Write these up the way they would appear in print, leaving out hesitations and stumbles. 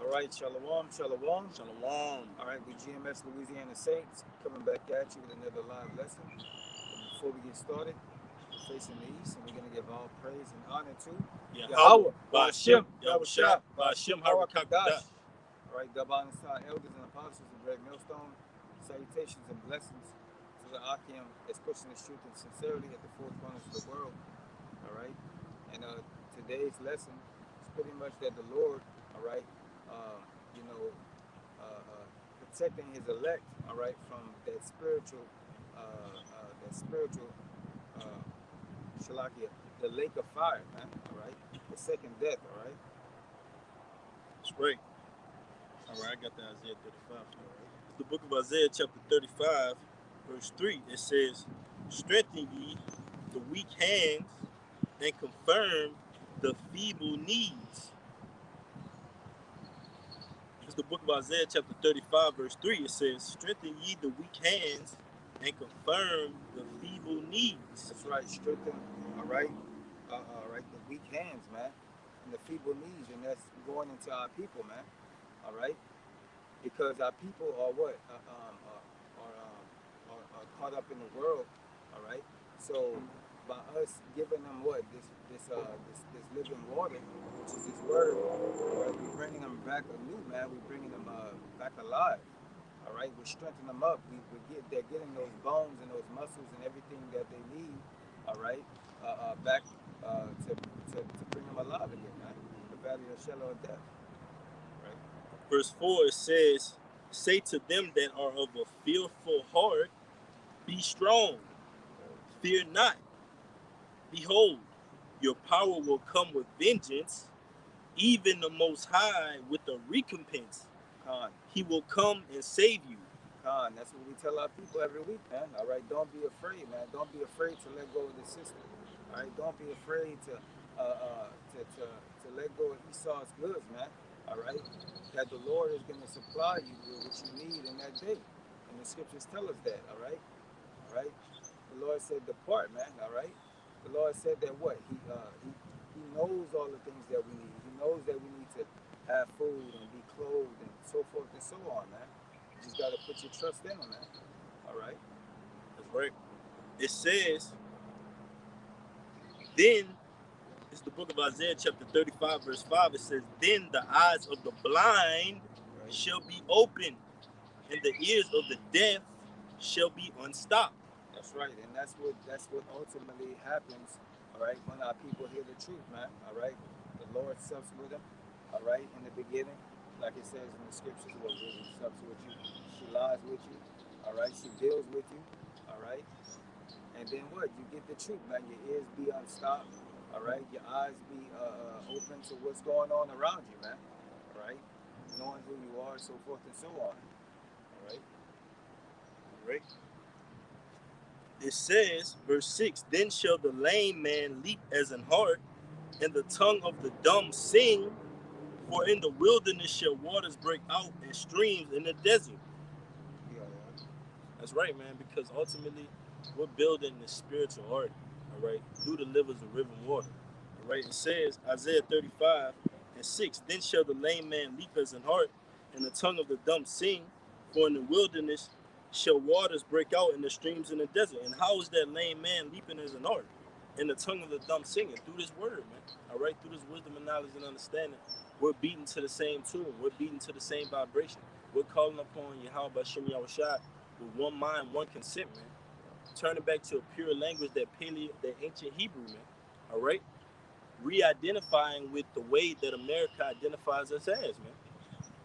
All right, shalom, shalom. Shalom. All right, we GMS Louisiana Saints coming back at you with another live lesson. But before we get started, we're facing the east, and we're going to give all praise and honor to Yahweh, Yahweh, Ba'ashem, Yahushua, Ba'ashem, Harakadash. Harakadash. All right, Double honors to our elders and apostles of Greg Millstone. Salutations and blessings to the Akim that's pushing the truth and sincerity at the four corners of the world. All right, and today's lesson is pretty much that the Lord, all right, uh, you know, protecting His elect, all right, from that spiritual uh, shalakia, the lake of fire, man. All right, the second death. All right. That's right. All right, I got the Isaiah 35. It's the book of Isaiah, chapter 35, verse 3. It says, "Strengthen ye the weak hands and confirm the feeble knees." It's the book of Isaiah, chapter 35, verse 3. It says, "Strengthen ye the weak hands and confirm the feeble knees." That's right. Strengthen. All right. All right. The weak hands, man, and the feeble knees, and that's going into our people, man. All right. Because our people are what are caught up in the world. All right. So by us giving them what this living water, which is His word, all right, we're bringing them back anew, man. We're bringing them back alive. All right, we're strengthening them up. They're getting those bones and those muscles and everything that they need. All right, back to bring them alive again, man. The valley of the shadow of death. Right. Verse 4, it says, "Say to them that are of a fearful heart, be strong, fear not. Behold, your power will come with vengeance, even the Most High with a recompense. Khan. He will come and save you." Khan, that's what we tell our people every week, man. All right, don't be afraid, man. Don't be afraid to let go of the system. All right, don't be afraid to let go of Esau's goods, man. All right, that the Lord is going to supply you with what you need in that day, and the scriptures tell us that. All right. The Lord said, "Depart, man." All right. The Lord said that what he knows all the things that we need. He knows that we need to have food and be clothed and so forth and so on, man. You just got to put your trust in Him, man. All right. That's right. It says, then, it's the book of Isaiah, chapter 35, verse 5. It says, "Then the eyes of the blind Right. shall be opened, and the ears of the deaf shall be unstopped." That's right, and that's what ultimately happens. All right, when our people hear the truth, man. All right, the Lord sups with them. All right, in the beginning, like it says in the scriptures, what really sups with you, she lies with you. All right, she deals with you. All right, and then what? You get the truth, man. Your ears be unstopped. All right, your eyes be open to what's going on around you, man. All right, knowing who you are, so forth and so on. All right. Right? It says, verse 6, "Then shall the lame man leap as an hart, and the tongue of the dumb sing, for in the wilderness shall waters break out and streams in the desert." Yeah, yeah. That's right, man, because ultimately we're building the spiritual heart, all right, through the rivers of living water. All right, it says, Isaiah 35 and 6, "Then shall the lame man leap as an hart, and the tongue of the dumb sing, for in the wilderness shall waters break out in the streams in the desert." And how is that lame man leaping as an hart? And the tongue of the dumb singing? Through this word, man. All right, through this wisdom and knowledge and understanding, we're beating to the same tune. We're beating to the same vibration. We're calling upon Yahweh Ba'ashem Yahushua with one mind, one consent, man. Turning back to a pure language, that ancient Hebrew, man. All right, re-identifying with the way that America identifies us as, man.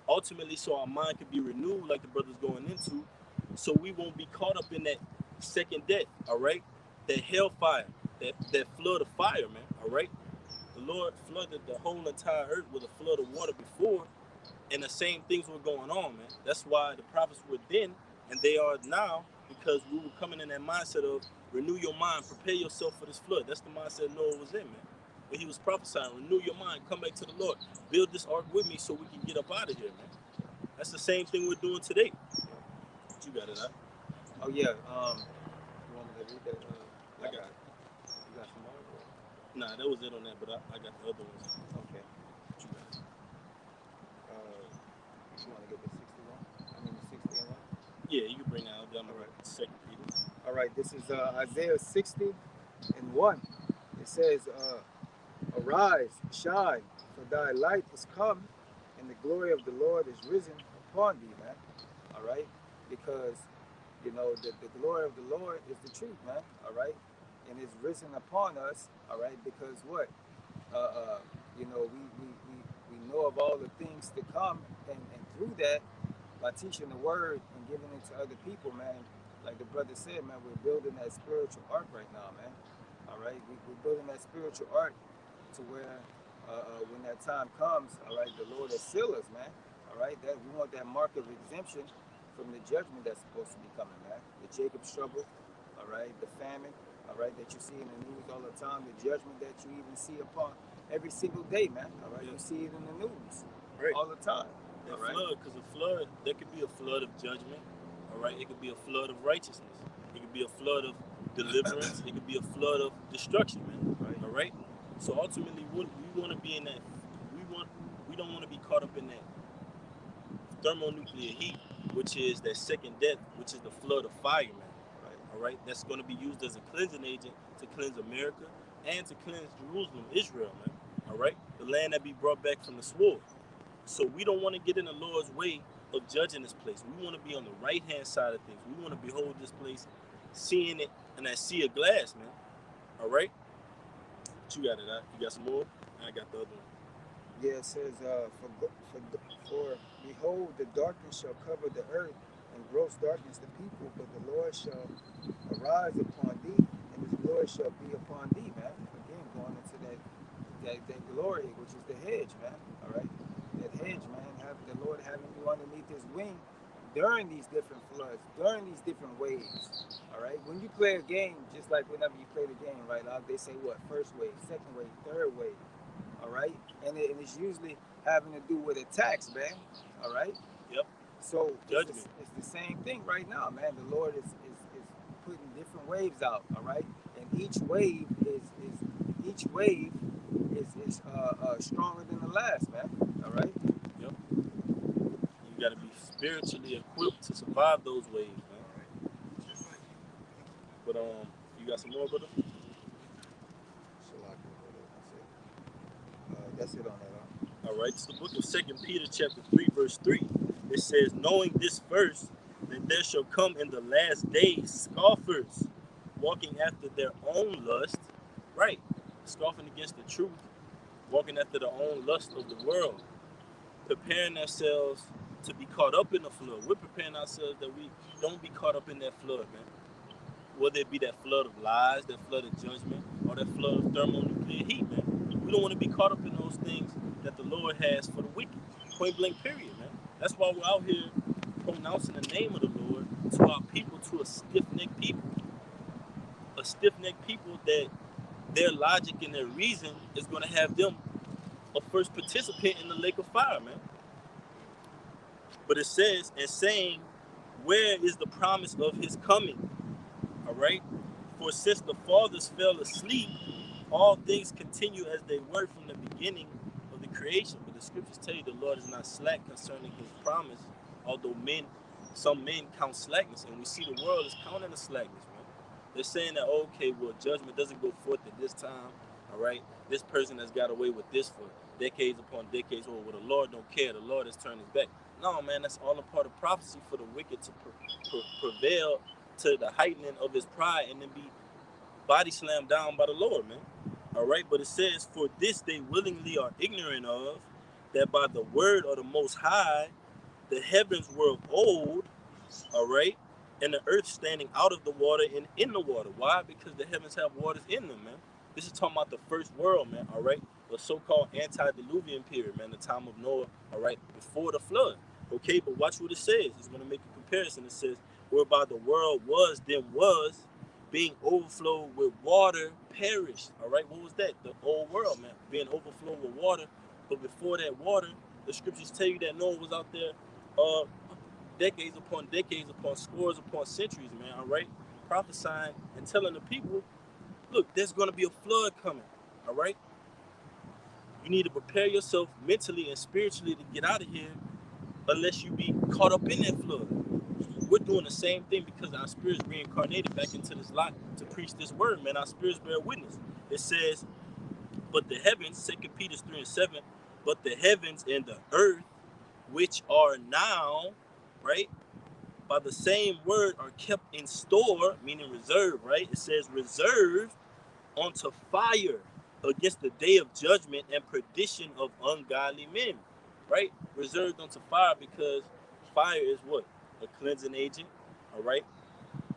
Ultimately, so our mind can be renewed, like the brother's going into, so we won't be caught up in that second death. All right, that hellfire, that flood of fire, man. All right, the Lord flooded the whole entire earth with a flood of water before, and the same things were going on, man. That's why the prophets were then and they are now, because we were coming in that mindset of renew your mind, prepare yourself for this flood. That's the mindset Noah was in, man. When he was prophesying, renew your mind, come back to the Lord, build this ark with me so we can get up out of here, man. That's the same thing we're doing today. You got it, huh? Oh yeah. You want me to read that? I got it. You got some more? Nah, that was it on that, but I got the other ones. Okay. What you got? All right, this is Isaiah 60 and 1. It says, arise, shine, for thy light is come, and the glory of the Lord is risen upon thee, man. All right, because the glory of the Lord is the truth, man. All right, and it's risen upon us. All right, because what? Uh, uh, we know of all the things to come, and through that, by teaching the word and giving it to other people, man. Like the brother said, man, we're building that spiritual ark right now, man. All right, we're building that spiritual ark to where when that time comes, all right, the Lord has sealed us, man. All right, that we want that mark of exemption from the judgment that's supposed to be coming, man. The Jacob's trouble, all right, the famine, all right, that you see in the news all the time, the judgment that you even see upon every single day, man. All right, Yeah. you see it in the news Right. all the time. That All right, flood, because a flood, there could be a flood of judgment. All right. It could be a flood of righteousness. It could be a flood of deliverance. It could be a flood of destruction, man. right, All right. So ultimately, what we want to be in that, we want, we don't want to be caught up in that thermonuclear heat, which is that second death, which is the flood of fire, man. right, All right. That's going to be used as a cleansing agent to cleanse America and to cleanse Jerusalem, Israel, man. All right. The land that be brought back from the sword. So we don't want to get in the Lord's way of judging this place. We want to be on the right hand side of things. We want to behold this place, seeing it in that sea of glass, man. All right? But you got it, huh? You got some more? I got the other one. Yeah, it says, for behold, the darkness shall cover the earth, and gross darkness the people, but the Lord shall arise upon thee, and his glory shall be upon thee, man. Again, going into that glory, which is the hedge, man. All right, that hedge, man. Have the Lord having you underneath His wing during these different floods, during these different waves. All right, when you play a game, just like whenever you play the game, right? They say what? First wave, second wave, third wave. All right, and it's usually having to do with attacks, man. All right, Yep. so Judgment. it's the same thing right now, man. The Lord is putting different waves out, all right, and each wave is stronger than the last, man. All right, Yep. You got to be spiritually equipped to survive those waves, man. all right. But you got some more, brother? Shalak, that's it on that. All right, it's the book of Second Peter, chapter 3, verse 3. It says, knowing this first, that there shall come in the last days scoffers, walking after their own lust, right? Scoffing against the truth, walking after their own lust of the world, preparing ourselves to be caught up in the flood. We're preparing ourselves that we don't be caught up in that flood, man. Whether it be that flood of lies, that flood of judgment, or that flood of thermonuclear heat, man. We don't want to be caught up in those things that the Lord has for the wicked. Point blank, period, man. That's why we're out here pronouncing the name of the Lord to our people, to a stiff-necked people. A stiff-necked people that their logic and their reason is going to have them a first participant in the lake of fire, man. But it says, and saying, where is the promise of his coming? All right? For since the fathers fell asleep, all things continue as they were from the beginning of the creation. But the scriptures tell you the Lord is not slack concerning his promise, although some men count slackness, and we see the world is counting the slackness, man. They're saying that, okay, well, judgment doesn't go forth at this time, all right? This person has got away with this for decades upon decades. Oh, well, the Lord don't care. The Lord has turned his back. No, man, that's all a part of prophecy for the wicked to prevail to the heightening of his pride and then be body slammed down by the Lord, man. All right, but it says, for this they willingly are ignorant of, that by the word of the Most High, the heavens were of old, all right, and the earth standing out of the water and in the water. Why? Because the heavens have waters in them, man. This is talking about the first world, man, all right? The so-called antediluvian period, man, the time of Noah, all right, before the flood. Okay, but watch what it says. It's going to make a comparison. It says, whereby the world was, then was, being overflowed with water, perished. All right, what was that? The old world, man, being overflowed with water. But before that water, the scriptures tell you that Noah was out there uh, decades upon scores upon centuries, man, all right? Prophesying and telling the people, look, there's going to be a flood coming, all right? You need to prepare yourself mentally and spiritually to get out of here unless you be caught up in that flood. we're doing the same thing because our spirits reincarnated back into this lot to preach this word, man. Our spirits bear witness. It says, but the heavens, 2 Peter 3:7, but the heavens and the earth, which are now, right, by the same word are kept in store, meaning reserved, right? It says reserved unto fire against the day of judgment and perdition of ungodly men, right? Reserved unto fire because fire is what? A cleansing agent, all right?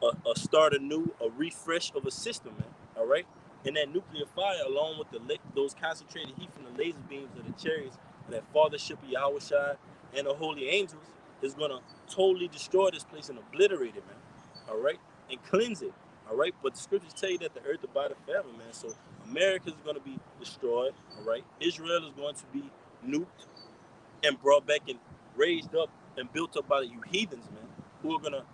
A start anew, a refresh of a system, man, all right? And that nuclear fire, along with those concentrated heat from the laser beams of the chariots, and that fathership of Yahushua and the holy angels, is going to totally destroy this place and obliterate it, man, all right? And cleanse it, all right? But the scriptures tell you that the earth abideth forever, man. So America is going to be destroyed, all right? Israel is going to be nuked and brought back and raised up and built up by you heathens, man, who are going to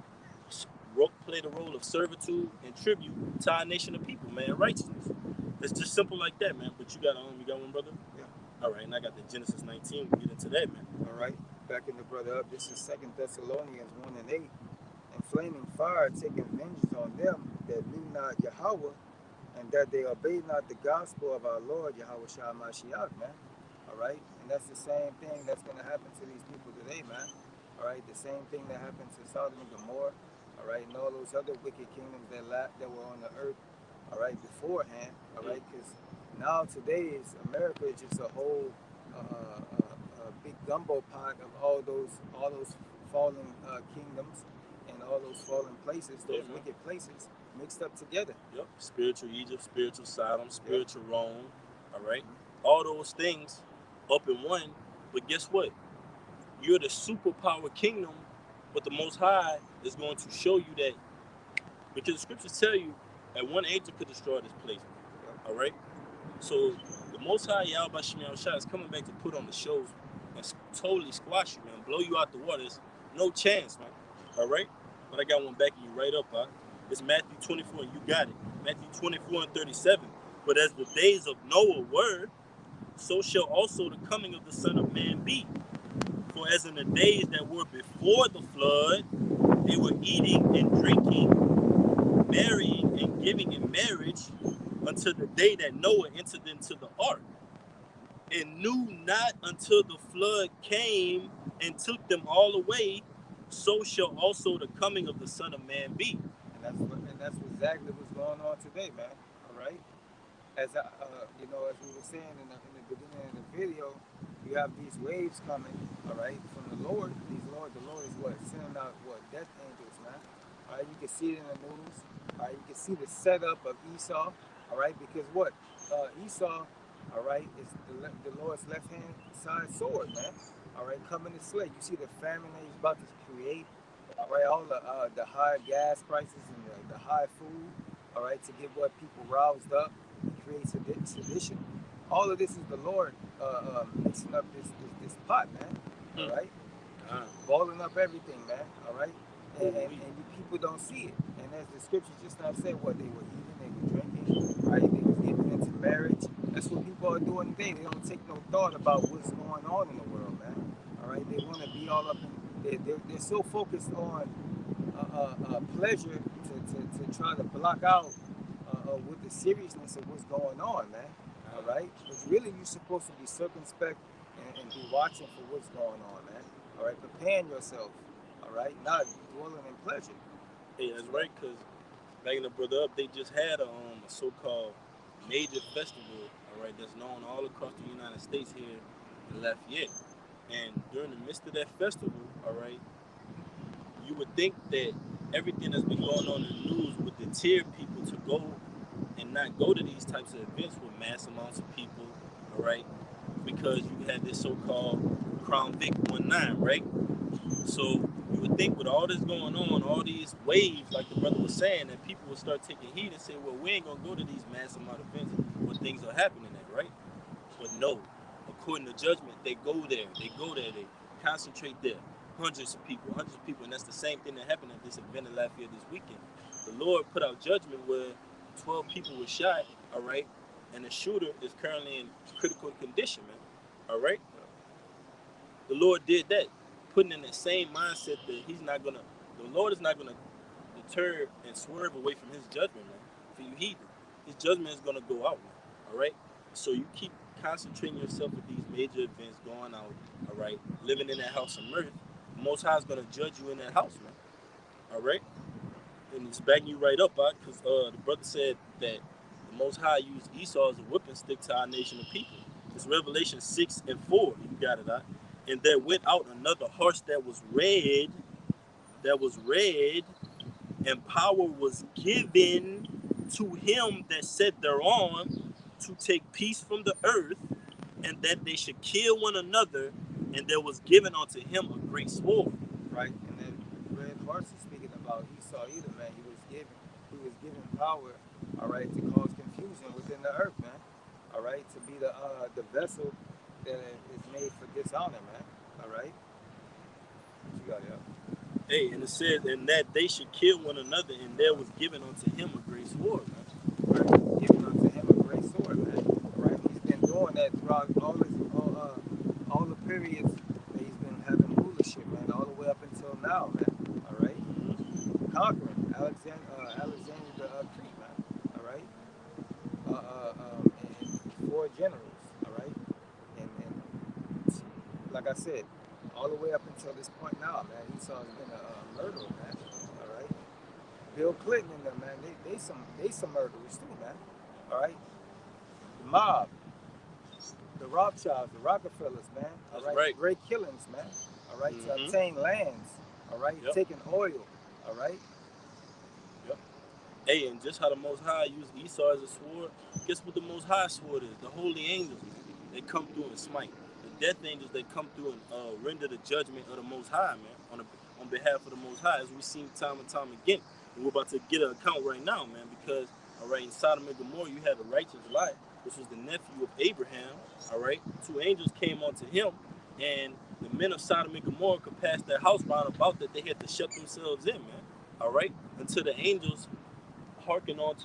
play the role of servitude and tribute to our nation of people, man. Righteousness. It's just simple like that, man. But you got one, brother? Yeah. All right, and I got the Genesis 19. We get into that, man. All right. Backing the brother up. This is 2 Thessalonians 1:8. And flaming fire taking vengeance on them that knew not Yahweh, and that they obeyed not the gospel of our Lord Yahweh Shah Mashiach, man. All right. And that's the same thing that's going to happen to these people today, man. All right. The same thing that happened to Sodom and Gomorrah. All right. And all those other wicked kingdoms that were on the earth. All right. Beforehand. All right. Because now today is America is just a whole big gumbo pot of all those fallen kingdoms and all those fallen places, those wicked places mixed up together. Yep. Spiritual Egypt, spiritual Sodom, spiritual Rome. All right. All those things up in one. But guess what? You're the superpower kingdom, but the Most High is going to show you that, because the scriptures tell you that one angel could destroy this place. All right. So the Most High Yahweh Shemiah Shah is coming back to put on the show and totally squash you, man, blow you out the water. There's no chance, man. All right. But I got one backing you right up, huh? It's Matthew 24, and you got it. Matthew 24:37. But as the days of Noah were, so shall also the coming of the Son of Man be. For as in the days that were before the flood, they were eating and drinking, marrying and giving in marriage, until the day that Noah entered into the ark, and knew not until the flood came and took them all away. So shall also the coming of the Son of Man be. And that's exactly what's going on today, man. All right. As as we were saying in the beginning of the video, you have these waves coming, all right, from the Lord. The Lord is what? Sending out what? Death angels, man. All right, you can see it in the news. All right, you can see the setup of Esau, all right, because what? Esau, all right, is the Lord's left hand side sword, man. All right, coming to slay. You see the famine that he's about to create, all right, all the high gas prices and the high food, all right, to get what people roused up. Creates sedition. All of this is the Lord mixing up this pot, man. All right, balling up everything, man. All right, and you people don't see it. And as the scriptures just now said, what they were eating, they were drinking, right? They was getting into marriage. That's what people are doing today. They don't take no thought about what's going on in the world, man. All right, they want to be all up in. They're so focused on pleasure to try to block out with the seriousness of what's going on, man. All right, but really you're supposed to be circumspect and be watching for what's going on, man. All right, preparing yourself. All right, not dwelling in pleasure. Hey, that's right, because backing the brother up, they just had a so-called major festival, all right, that's known all across the United States here in Lafayette. And during the midst of that festival, all right, you would think that everything that's been going on in the news would deter people to go and not go to these types of events with mass amounts of people, all right, because you had this so-called Crown Vic 19, right? So you would think with all this going on, all these waves, like the brother was saying, that people would start taking heed and say, well, we ain't gonna go to these mass amount of events where things are happening at, right? But no, according to judgment, they go there, they concentrate there. Hundreds of people, and that's the same thing that happened at this event in Lafayette this weekend. The Lord put out judgment where 12 people were shot, all right, and the shooter is currently in critical condition, man, all right? The Lord did that, putting in that same mindset that he's not gonna, The Lord is not going to deter and swerve away from his judgment, man. For you heathen, his judgment is going to go out, man. All right? So you keep concentrating yourself with these major events going out, all right? Living in that house of mirth. The Most High is going to judge you in that house, man. All right? And it's backing you right up, because the brother said that the Most High used Esau as a whipping stick to our nation of people. It's Revelation 6:4. You got it, out. And there went out another horse that was red, and power was given to him that sat thereon to take peace from the earth, and that they should kill one another, and there was given unto him a great sword. Right? And then red horse is speaking about Esau either, man. He was given power, all right, to cause confusion within the earth, man. All right, to be the vessel that is made for dishonor, man. All right. What you got, yeah? Hey, and it says, and that they should kill one another, and there was given unto him a great sword, man. Right, giving unto him a great sword, man. Right, he's been doing that throughout all the periods that he's been having rulership, man, all the way up until now, man. All right, conquering Alexander the Crete, man. All right, and four generals. All right, and like I said, all the way up until this point now, man, Esau's been a murderer, man. All right. Bill Clinton and them, man, they some murderers too, man. All right, the mob, the Rothschilds, the Rockefellers, man. All That's right, right. great killings, man. All right, to obtain lands. All right, Yep. taking oil. All right. Yep. Hey, and just how the Most High used Esau as a sword, guess what the Most High sword is? The holy angels. They come through and smite. The death angels, they come through and render the judgment of the Most High, man, on behalf of the Most High, as we've seen time and time again. And we're about to get an account right now, man, because, all right, in Sodom and Gomorrah, you had the righteous Lot, which was the nephew of Abraham, all right? Two angels came onto him, and the men of Sodom and Gomorrah could pass their house round about that they had to shut themselves in, man, all right? Until the angels hearkened on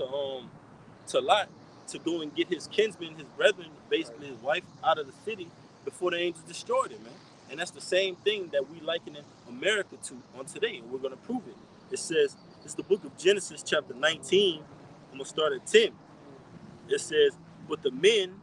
to Lot to go and get his kinsmen, his brethren, basically his wife, out of the city before the angels destroyed it, man. And that's the same thing that we liken in America to on today, and we're going to prove it. It says, it's the book of Genesis, chapter 19. I'm going to start at 10. It says, but the men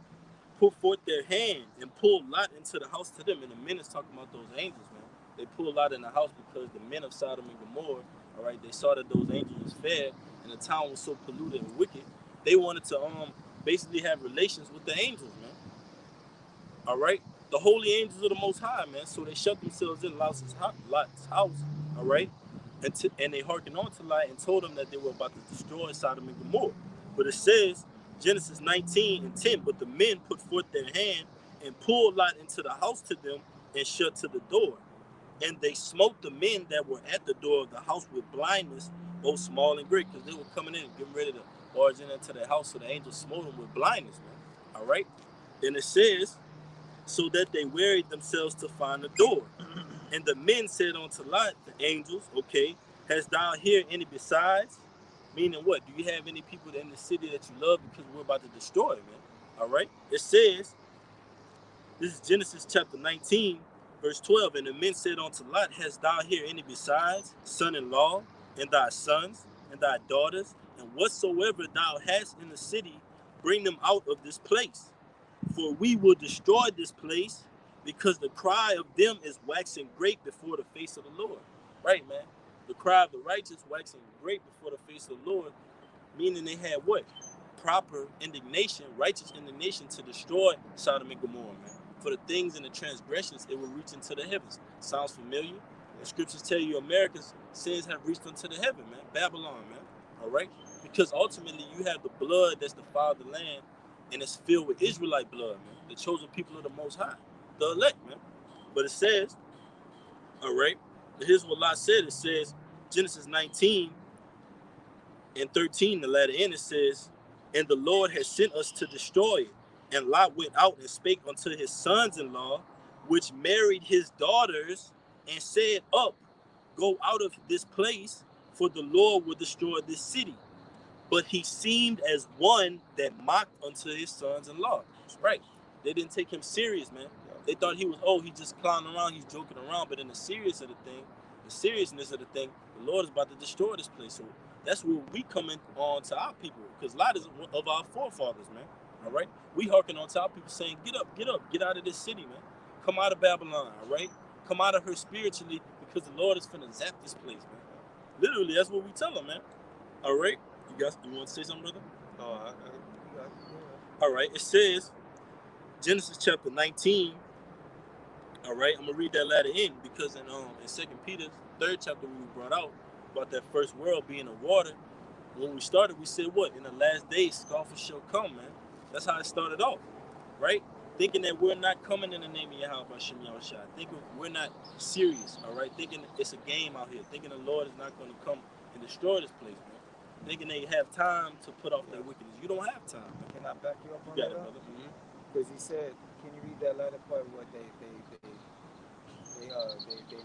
put forth their hand and pulled Lot into the house to them. And the men is talking about those angels, man. They pulled Lot in the house because the men of Sodom and Gomorrah, all right, they saw that those angels was fair and the town was so polluted and wicked. They wanted to basically have relations with the angels, man. All right, the holy angels of the Most High, man. So they shut themselves in Lot's house, all right, and they hearkened on to Lot and told them that they were about to destroy Sodom and Gomorrah. But it says, Genesis 19:10, but the men put forth their hand and pulled Lot into the house to them and shut to the door. And they smote the men that were at the door of the house with blindness, both small and great, because they were coming in and getting ready to barge into their house. So the angels smote them with blindness, man. All right. Then it says, so that they wearied themselves to find the door. And the men said unto Lot, the angels, okay, hast thou here any besides? Meaning what? Do you have any people in the city that you love, because we're about to destroy it, man? All right. It says, this is Genesis chapter 19, verse 12. And the men said unto Lot, hast thou here any besides, son-in-law, and thy sons, and thy daughters, and whatsoever thou hast in the city, bring them out of this place. For we will destroy this place, because the cry of them is waxing great before the face of the Lord. Right, man? The cry of the righteous waxing great before the face of the Lord, meaning they had what? Proper indignation, righteous indignation to destroy Sodom and Gomorrah, man. For the things and the transgressions, it will reach into the heavens. Sounds familiar? The scriptures tell you America's sins have reached into the heaven, man. Babylon, man. All right? Because ultimately you have the blood that's defiled the land, and it's filled with Israelite blood, man. The chosen people of the Most High. The elect, man. But it says, all right, here's what Lot said. It says, Genesis 19:13, the latter end, it says, and the Lord has sent us to destroy it. And Lot went out and spake unto his sons-in-law, which married his daughters, and said, up, go out of this place, for the Lord will destroy this city. But he seemed as one that mocked unto his sons-in-law. That's right. They didn't take him serious, man. They thought he was, he just clowning around, he's joking around. But in the serious of the thing, the seriousness of the thing, the Lord is about to destroy this place. So that's where we coming on to our people, because a lot of our forefathers, man. All right, we hearken on to our people saying, get up, get out of this city, man. Come out of Babylon, all right? Come out of her spiritually, because the Lord is finna zap this place, man. Literally, that's what we tell them, man. All right, you want to say something, brother? Oh, All right, it says Genesis chapter 19. All right, I'm gonna read that latter end, because in Second Peter, third chapter, we brought out about that first world being a water. When we started, we said what? In the last days, scoffers shall come, man. That's how it started off, right? Thinking that we're not coming in the name of Yahweh Hashem Yahushua. Thinking we're not serious, all right? Thinking it's a game out here. Thinking the Lord is not going to come and destroy this place, man. Thinking they have time to put off their wickedness. You don't have time, man. can I back you up on You got that? it, brother. Because he said, can you read that latter part where they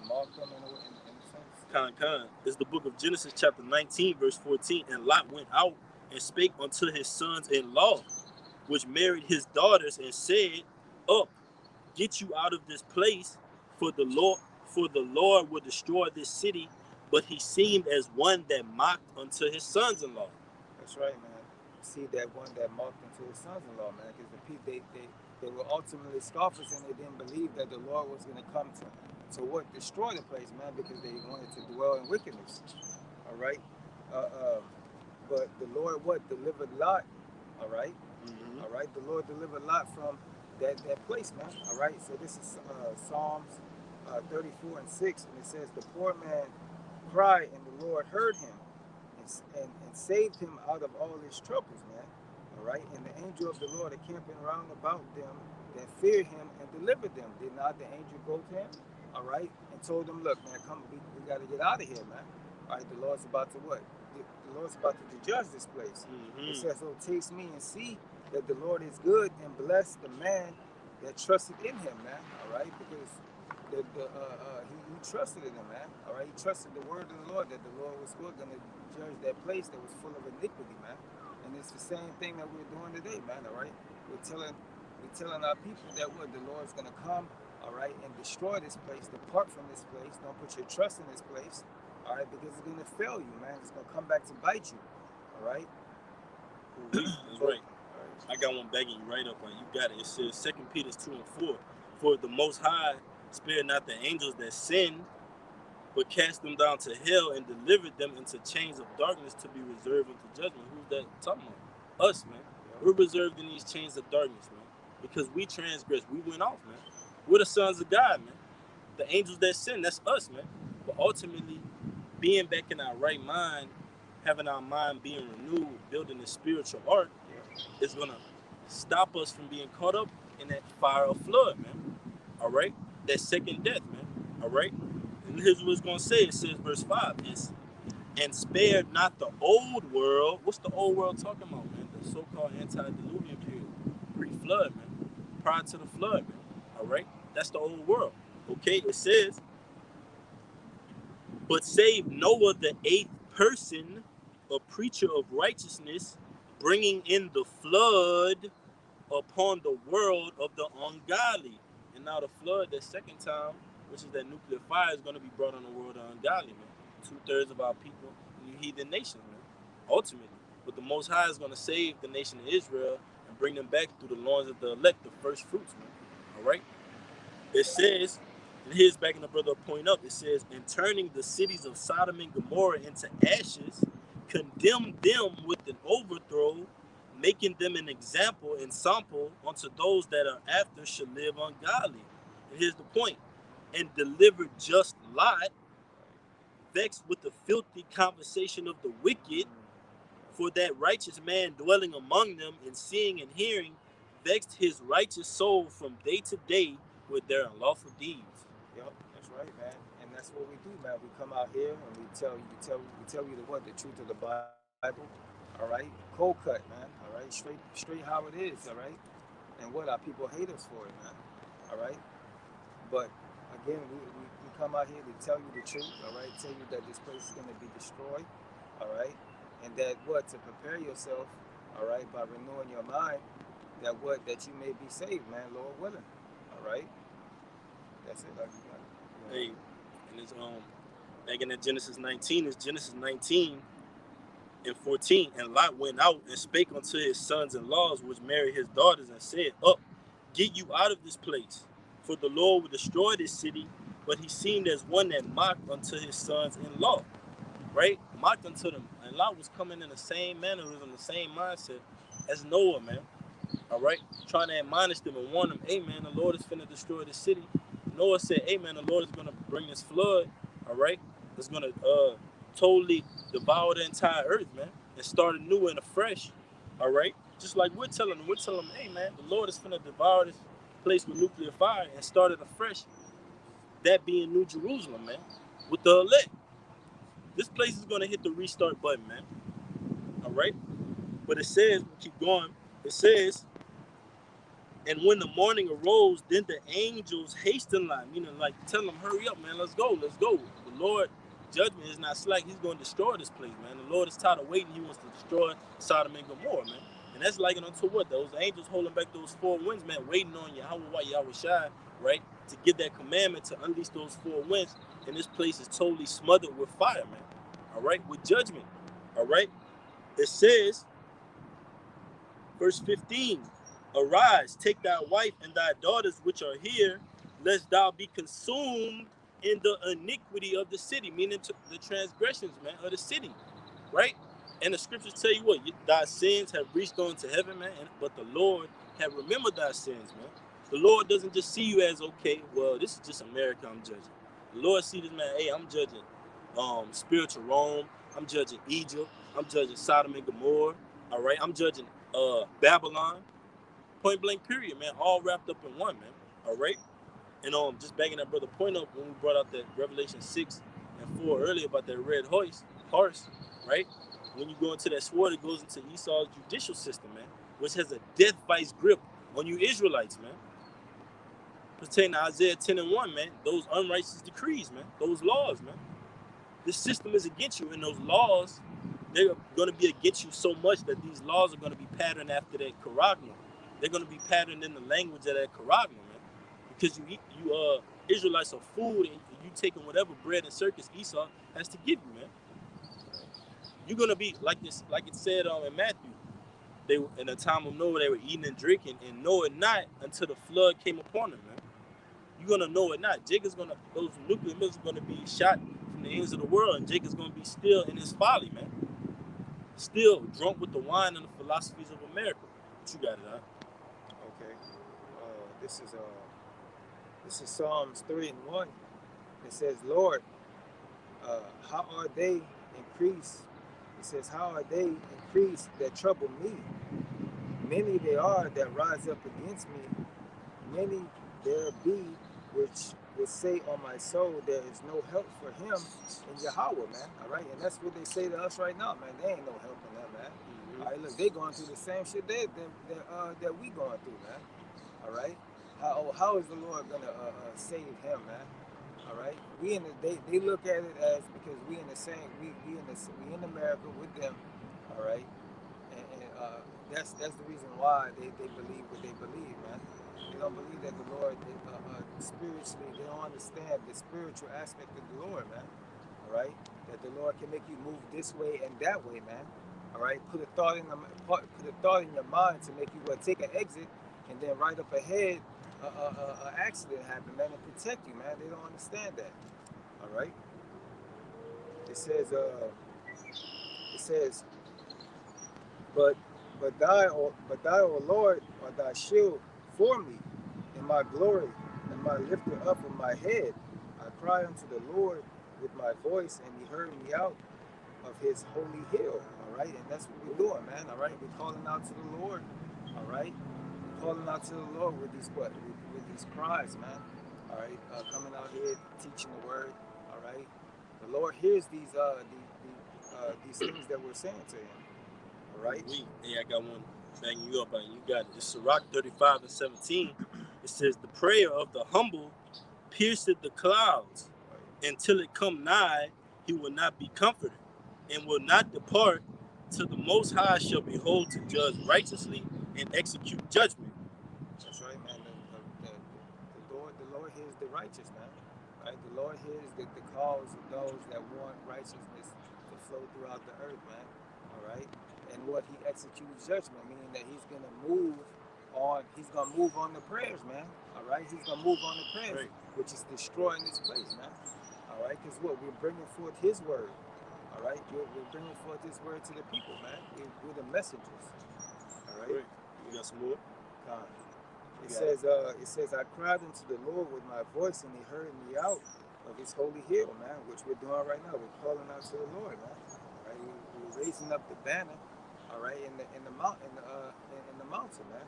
mocked him in a sense? Khan. It's the book of Genesis chapter 19, verse 14. And Lot went out and spake unto his sons-in-law, which married his daughters, and said, Up, get you out of this place, for the Lord will destroy this city. But he seemed as one that mocked unto his sons-in-law. That's right, man. See that one that mocked into his sons-in-law, man, because the people they were ultimately scoffers, and they didn't believe that the Lord was going to come to what destroy the place, man, because they wanted to dwell in wickedness. All right, but the Lord what delivered Lot. All right, all right. The Lord delivered Lot from that place, man. All right. So this is Psalms 34 and 6, and it says, "The poor man cried, and the Lord heard him, and saved him out of all his troubles, man." All right. And the angel of the Lord encamping round about them that fear him and delivered them. Did not the angel go to him? All right. And told him, look, man, come, we got to get out of here, man. All right. The Lord's about to what? The Lord's about to judge this place. It says, oh, taste me and see that the Lord is good, and bless the man that trusted in him, man. All right. Because he trusted in him, man. All right. He trusted the word of the Lord, that the Lord was going to judge that place that was full of iniquity, man. And it's the same thing that we're doing today, man. All right. We're telling our people that what the Lord's going to come, all right, and destroy this place. Depart from this place. Don't put your trust in this place, all right, because it's going to fail you, man. It's going to come back to bite you, all right. That's right. I got one begging you right up on. You got it. It says 2 Peter 2 and 4. For the Most High spared not the angels that sinned, but cast them down to hell and delivered them into chains of darkness to be reserved unto judgment. Who's that talking about? Us, man. We're reserved in these chains of darkness, man, because we transgressed. We went off, man. We're the sons of God, man. The angels that sin, that's us, man. But ultimately, being back in our right mind, having our mind being renewed, building the spiritual ark, is going to stop us from being caught up in that fire of flood, man. All right? That second death, man. All right? And here's what it's going to say. It says, verse 5, is, and spared not the old world. What's the old world talking about, man? The so-called antediluvian period. Pre-flood, man. Prior to the flood, man. All right? That's the old world. Okay? It says, but save Noah, the eighth person, a preacher of righteousness, bringing in the flood upon the world of the ungodly. And now the flood, that second time, which is that nuclear fire, is going to be brought on the world of ungodly, man. 2/3 of our people in the heathen nations, man. Ultimately. But the Most High is going to save the nation of Israel and bring them back through the loins of the elect, the first fruits, man. All right? It says, and here's backing the brother point up, it says, and turning the cities of Sodom and Gomorrah into ashes, condemn them with an overthrow, making them an example and sample unto those that are after shall live ungodly. And here's the point. And deliver just Lot, vexed with the filthy conversation of the wicked, for that righteous man dwelling among them and seeing and hearing, vexed his righteous soul from day to day with their unlawful deeds. Yep, that's right, man. And that's what we do, man. We come out here and we tell you the truth of the Bible. All right, cold cut, man. All right, straight how it is. All right, and what our people hate us for it, man. All right, but again, we come out here to tell you the truth. All right, tell you that this place is going to be destroyed. All right, and that to prepare yourself. All right, by renewing your mind, that you may be saved, man, Lord willing. All right. That's it. Like, Hey, and it's Back in that Genesis 19, it's Genesis 19 and 14. And Lot went out and spake unto his sons-in-laws, which married his daughters, and said, Up, get you out of this place, for the Lord will destroy this city. But he seemed as one that mocked unto his sons-in-law, right? Mocked unto them. And Lot was coming in the same mannerism, the same mindset as Noah, man. All right, trying to admonish them and warn them, hey man, the Lord is finna destroy the city. Noah said, hey man, the Lord is gonna bring this flood, all right? It's gonna totally devour the entire earth, man, and start anew and afresh, all right? Just like we're telling them, hey man, the Lord is finna devour this place with nuclear fire and start it afresh. That being New Jerusalem, man, with the elect. This place is gonna hit the restart button, man. All right, but it says, we'll keep going. It says, and when the morning arose, then the angels hastened, meaning like tell them, hurry up, man, let's go, let's go. The Lord judgment is not slack. He's going to destroy this place, man. The Lord is tired of waiting. He wants to destroy Sodom and Gomorrah, man. And that's likened unto what? Those angels holding back those four winds, man, waiting on Yahweh Shai, right, to give that commandment to unleash those four winds. And this place is totally smothered with fire, man. All right, with judgment. All right. It says, verse 15, arise, take thy wife and thy daughters which are here, lest thou be consumed in the iniquity of the city, meaning the transgressions, man, of the city, right? And the scriptures tell you what, thy sins have reached on to heaven, man, but the Lord have remembered thy sins, man. The Lord doesn't just see you as, okay, well, this is just America I'm judging. The Lord sees this, man, hey, I'm judging spiritual Rome, I'm judging Egypt, I'm judging Sodom and Gomorrah, all right? I'm judging Babylon, point blank period, man, all wrapped up in one, man, all right? And just backing that brother point up when we brought out that Revelation 6 and 4 earlier about that red horse, right? When you go into that sword, it goes into Esau's judicial system, man, which has a death vice grip on you Israelites, man. Pertaining to Isaiah 10 and 1, man, those unrighteous decrees, man, those laws, man. This system is against you, and those laws, they're going to be against you so much that these laws are going to be patterned after that charagma. They're going to be patterned in the language of that charagma, man. Because you Israelites are food, and you taking whatever bread and circus Esau has to give you, man. You're going to be like this, like it said in Matthew. They in the time of Noah, they were eating and drinking, and know it not until the flood came upon them, man. You're going to know it not. Those nuclear missiles are going to be shot from the ends of the world, and Jacob's going to be still in his folly, man. Still drunk with the wine and the philosophies of America. What you got it, huh? Okay. This is Psalms 3 and 1. It says, Lord, how are they increased? It says, how are they increased that trouble me? Many they are that rise up against me. Many there be which would say on my soul, there is no help for him in Yahweh, man. All right, and that's what they say to us right now, man. There ain't no help in that, man. All right, look, they going through the same shit that we going through, man. All right, how is the Lord gonna save him, man? All right, they look at it as because we in America with them. All right, and that's the reason why they believe what they believe, man. They don't believe that the Lord spiritually. They don't understand the spiritual aspect of the Lord, man. All right, that the Lord can make you move this way and that way, man. All right, put a thought in your mind to make you take an exit, and then right up ahead, an accident happen, man, and protect you, man. They don't understand that. All right. It says, but thou, O Lord, art thy shield for me, and my glory, and my lifter up of my head. I cry unto the Lord with my voice, and he heard me out of his holy hill. All right, and that's what we're doing, man. All right, we're calling out to the Lord. All right, we're calling out to the Lord with these cries, man. All right, coming out here teaching the word. All right, the Lord hears these things that we're saying to him. All right. Hey, I got one banging you up, and you got it. It's Sirach 35 and 17. It says, the prayer of the humble pierceth the clouds. Until it come nigh, he will not be comforted, and will not depart till the Most High shall behold to judge righteously and execute judgment. That's right, man. The Lord hears the righteous, man. Right? The Lord hears the calls of those that want righteousness to flow throughout the earth, man. All right? And what he executes judgment, meaning that he's gonna move on the prayers, man. All right? He's gonna move on the prayers, Right. which is destroying this place, man. All right? Because what? We're bringing forth his word. All right? We're bringing forth his word to the people, man. We're the messengers. All right? Right. You got some more? God. You got it. It says, I cried unto the Lord with my voice, and he heard me out of his holy hill, man, which we're doing right now. We're calling out to the Lord, man. All right, we're raising up the banner, all right, in the mountain, in the mountain, man.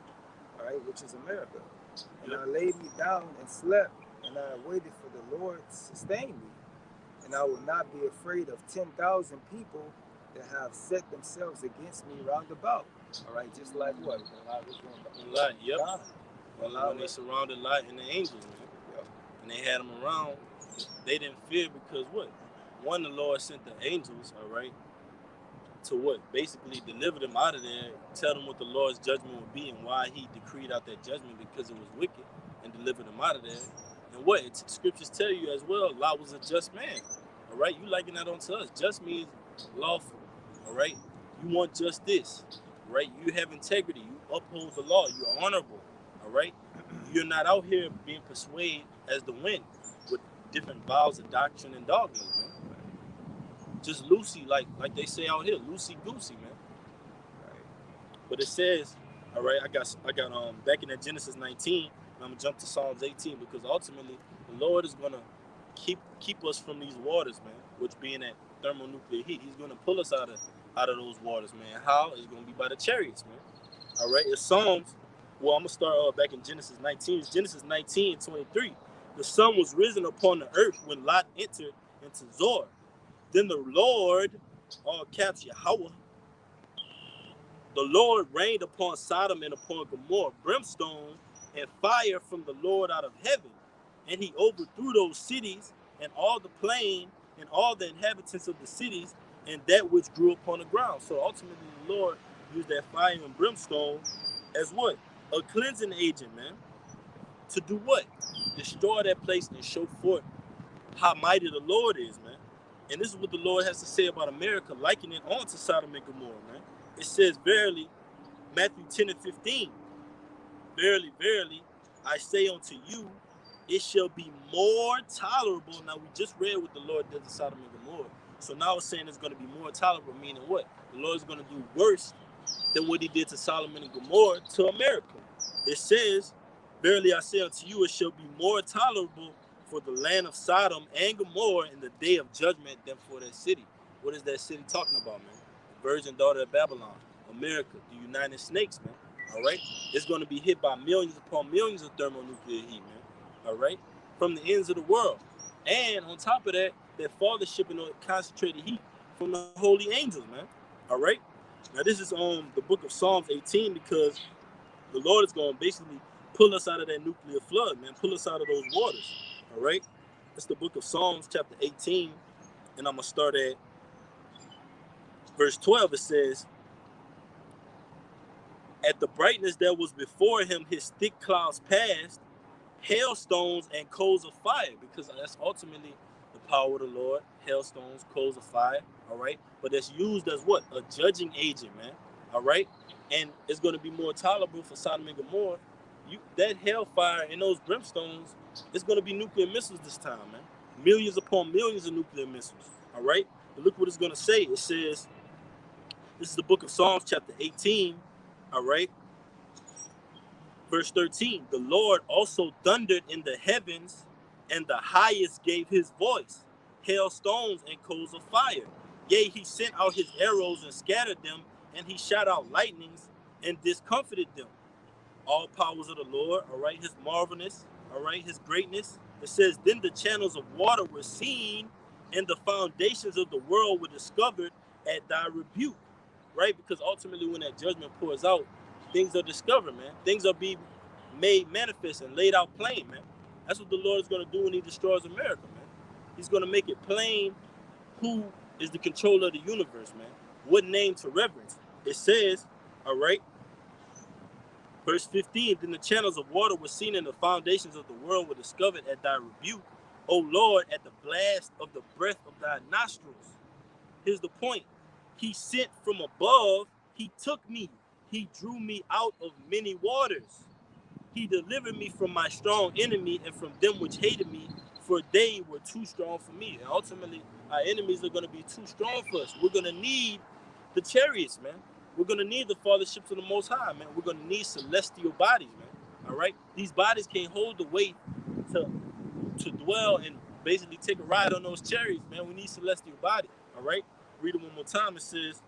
All right, which is America. And Yep. I laid me down and slept, and I waited for the Lord to sustain me. And I will not be afraid of 10,000 people that have set themselves against me round about. All right, just like what? When I was And Lot, yep. God. When they surrounded Lot and the angels, man, Yep. and they had them around, they didn't fear because what? One, the Lord sent the angels, all right, to what? Basically deliver them out of there, tell them what the Lord's judgment would be and why he decreed out that judgment because it was wicked and deliver them out of there. And what? Scriptures tell you as well, Lot was a just man. All right? You liking that onto us. Just means lawful. All right? You want justice. Right? You have integrity. You uphold the law. You're honorable. All right? You're not out here being persuaded as the wind with different vows of doctrine and dogmas, man. Just loosey, like they say out here, loosey goosey, man. Right. But it says, all right, I got back in that Genesis 19, and I'm gonna jump to Psalms 18 because ultimately the Lord is gonna keep us from these waters, man. Which being that thermonuclear heat, He's gonna pull us out of those waters, man. How? It's gonna be by the chariots, man. All right, it's Psalms. Well, I'm gonna start back in Genesis 19. It's Genesis 19:23. The sun was risen upon the earth when Lot entered into Zor. Then the Lord, all caps Yahweh, the Lord rained upon Sodom and upon Gomorrah brimstone and fire from the Lord out of heaven. And he overthrew those cities and all the plain and all the inhabitants of the cities and that which grew upon the ground. So ultimately the Lord used that fire and brimstone as what? A cleansing agent, man. To do what? Destroy that place and show forth how mighty the Lord is, man. And this is what the Lord has to say about America, likening it on to Sodom and Gomorrah, man. It says, verily, Matthew 10:15, verily, verily, I say unto you, it shall be more tolerable. Now, we just read what the Lord did to Sodom and Gomorrah. So now it's saying it's going to be more tolerable, meaning what? The Lord's going to do worse than what he did to Solomon and Gomorrah to America. It says, verily I say unto you, it shall be more tolerable for the land of Sodom and Gomorrah in the day of judgment than for that city. What is that city talking about, man? The virgin daughter of Babylon, America, the United Snakes, man. All right? It's going to be hit by millions upon millions of thermonuclear heat, man. All right? From the ends of the world. And on top of that, that Father shipping concentrated heat from the holy angels, man. All right? Now, this is the book of Psalms 18 because the Lord is going to basically pull us out of that nuclear flood, man. Pull us out of those waters. All right? It's the book of Psalms, chapter 18. And I'm going to start at verse 12. It says, at the brightness that was before him, his thick clouds passed, hailstones and coals of fire, because that's ultimately the power of the Lord. Hailstones, coals of fire, all right? But that's used as what? A judging agent, man, all right? And it's going to be more tolerable for Sodom and Gomorrah. That hellfire and those brimstones, it's going to be nuclear missiles this time, man. Millions upon millions of nuclear missiles, all right? But look what it's going to say. It says, this is the book of Psalms, chapter 18, all right? Verse 13, the Lord also thundered in the heavens, and the highest gave his voice, hailstones and coals of fire. Yea, he sent out his arrows and scattered them, and he shot out lightnings and discomfited them. All powers of the Lord, all right, his marvelous, all right, his greatness. It says, then the channels of water were seen, and the foundations of the world were discovered at thy rebuke, right? Because ultimately when that judgment pours out, things are discovered, man. Things are being made manifest and laid out plain, man. That's what the Lord is going to do when he destroys America, man. He's going to make it plain who is the controller of the universe, man. What name to reverence. It says, all right, verse 15, then the channels of water were seen and the foundations of the world were discovered at thy rebuke. O Lord, at the blast of the breath of thy nostrils. Here's the point. He sent from above, he took me, he drew me out of many waters. He delivered me from my strong enemy and from them which hated me, for they were too strong for me. And ultimately, our enemies are going to be too strong for us. We're going to need the chariots, man. We're going to need the fatherships of the Most High, man. We're going to need celestial bodies, man. All right? These bodies can't hold the weight to dwell and basically take a ride on those chariots, man. We need celestial bodies, all right? Read it one more time. It says,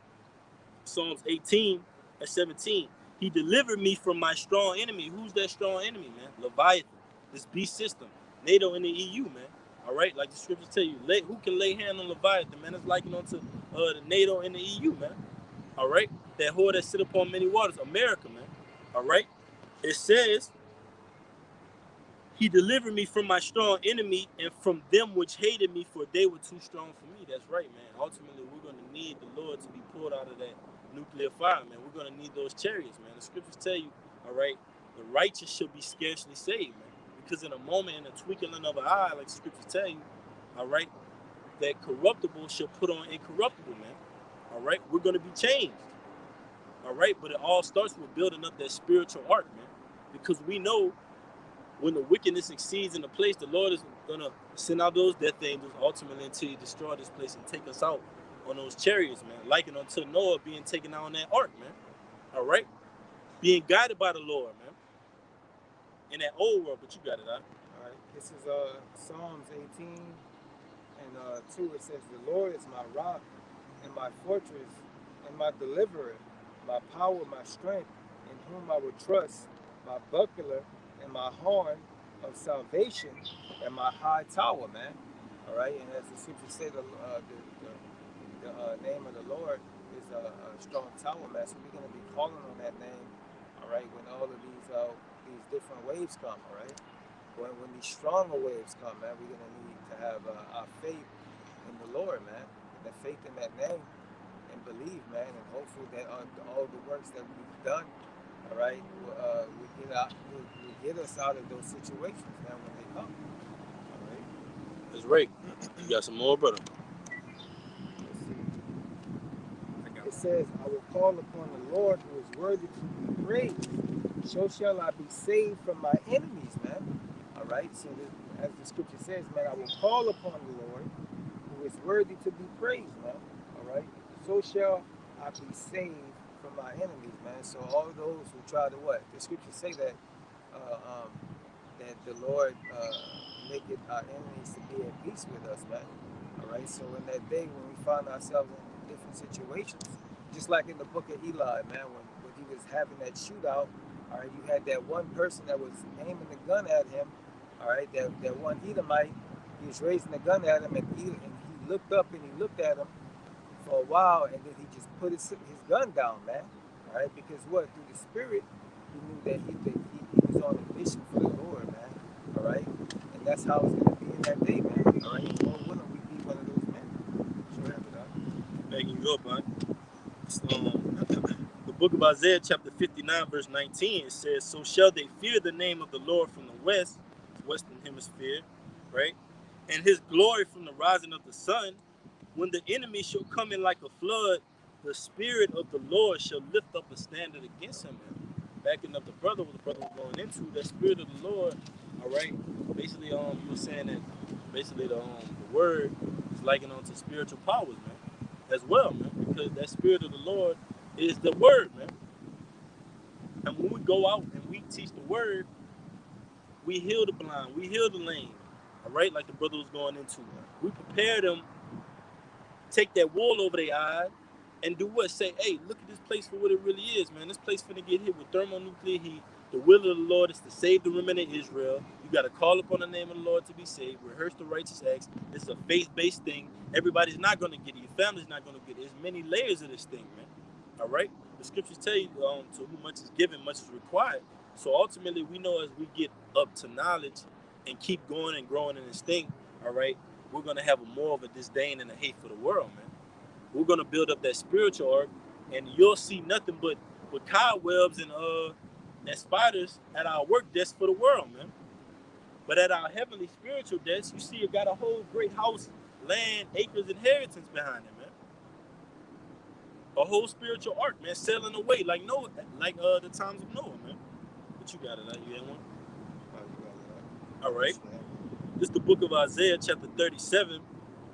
Psalms 18 and 17. He delivered me from my strong enemy. Who's that strong enemy, man? Leviathan, this beast system, NATO and the EU, man. All right, like the scriptures tell you, who can lay hand on Leviathan, man? It's likened onto the NATO and the EU, man. All right, that whore that sit upon many waters, America, man. All right, it says, he delivered me from my strong enemy and from them which hated me, for they were too strong for me. That's right, man. Ultimately, we're going to need the Lord to be pulled out of that nuclear fire, man. We're going to need those chariots, man. The scriptures tell you, all right, the righteous shall be scarcely saved, man. Because in a moment, in a twinkling of an eye, like the scriptures tell you, all right, that corruptible shall put on incorruptible, man. All right, we're going to be changed. All right, but it all starts with building up that spiritual ark, man. Because we know when the wickedness exceeds in a place, the Lord is going to send out those death angels ultimately until he destroy this place and take us out on those chariots, man. Likened unto Noah being taken out on that ark, man. All right? Being guided by the Lord, man. In that old world, but you got it, huh? All right. This is Psalms 18 and 2. It says, the Lord is my rock and my fortress and my deliverer, my power, my strength, in whom I will trust, my buckler and my horn of salvation and my high tower, man. All right, and as the scriptures say, the name of the Lord is a strong tower, man. So we're going to be calling on that name, all right, when all of these different waves come, all right. When these stronger waves come, man, we're going to need to have our faith in the Lord, man, and the faith in that name, and believe, man, and hopefully that all the works that we've done, all right, will get us out of those situations, man, when they come. All right. That's right. You got some more, brother? Let's see. It says, I will call upon the Lord who is worthy to be praised. So shall I be saved from my enemies, man. All right. So as the scripture says, man, I will call upon the Lord who is worthy to be praised, man. All right. So shall I be saved from my enemies, man. So all those who try to what? The scriptures say that that the Lord maketh our enemies to be at peace with us, man. All right. So in that day when we find ourselves in different situations, just like in the book of Eli, man, when he was having that shootout, all right, you had that one person that was aiming the gun at him, all right, that one Edomite, he was raising the gun at him, and he looked up and he looked at him for a while, and then he just put his gun down, man. All right, because what? Through the spirit, he knew that he was on a mission for the Lord, man. All right, and that's how it's going to be in that day, man. All right, Lord willing, we be one of those men. Sure have it up. Backing you up, man. The book of Isaiah, chapter 59, verse 19, it says, so shall they fear the name of the Lord from the western hemisphere, right? And his glory from the rising of the sun. When the enemy shall come in like a flood, the spirit of the Lord shall lift up a standard against him. Backing up the brother, what the brother was going into, that spirit of the Lord, all right? Basically, you were saying that basically the word is likened on to spiritual powers, man, as well, man, because that spirit of the Lord is the word, man. And when we go out and we teach the word, we heal the blind, we heal the lame, all right? Like the brother was going into. We prepare them, take that wool over their eye, and do what? Say, hey, look at this place for what it really is, man. This place finna get hit with thermonuclear heat. The will of the Lord is to save the remnant of Israel. You got to call upon the name of the Lord to be saved. Rehearse the righteous acts. This is a faith-based thing. Everybody's not going to get it. Your family's not going to get it. There's many layers of this thing, man. All right? The scriptures tell you, to whom much is given, much is required. So ultimately, we know as we get up to knowledge and keep going and growing in this thing, all right, we're going to have more of a disdain and a hate for the world, man. We're going to build up that spiritual ark, and you'll see nothing but cobwebs and spiders at our work desk for the world, man. But at our heavenly spiritual debts, you see it got a whole great house, land, acres, inheritance behind it, man. A whole spiritual ark, man, sailing away like Noah, like the times of Noah, man. But you got it, you had one? Oh, you got it. All right. Understand. This is the book of Isaiah, chapter 37,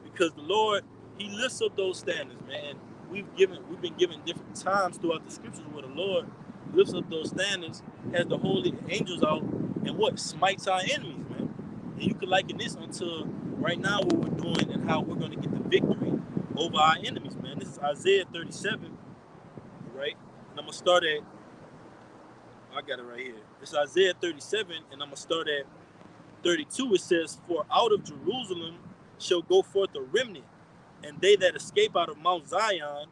because the Lord, He lifts up those standards, man. We've been given different times throughout the scriptures where the Lord lifts up those standards, has the holy angels out, and what smites our enemies, man. And you can liken this unto right now what we're doing and how we're going to get the victory over our enemies, man. This is Isaiah 37, right? And I'm gonna start at. I got it right here. This is Isaiah 37, and I'm gonna start at 32. It says, "For out of Jerusalem shall go forth a remnant, and they that escape out of Mount Zion,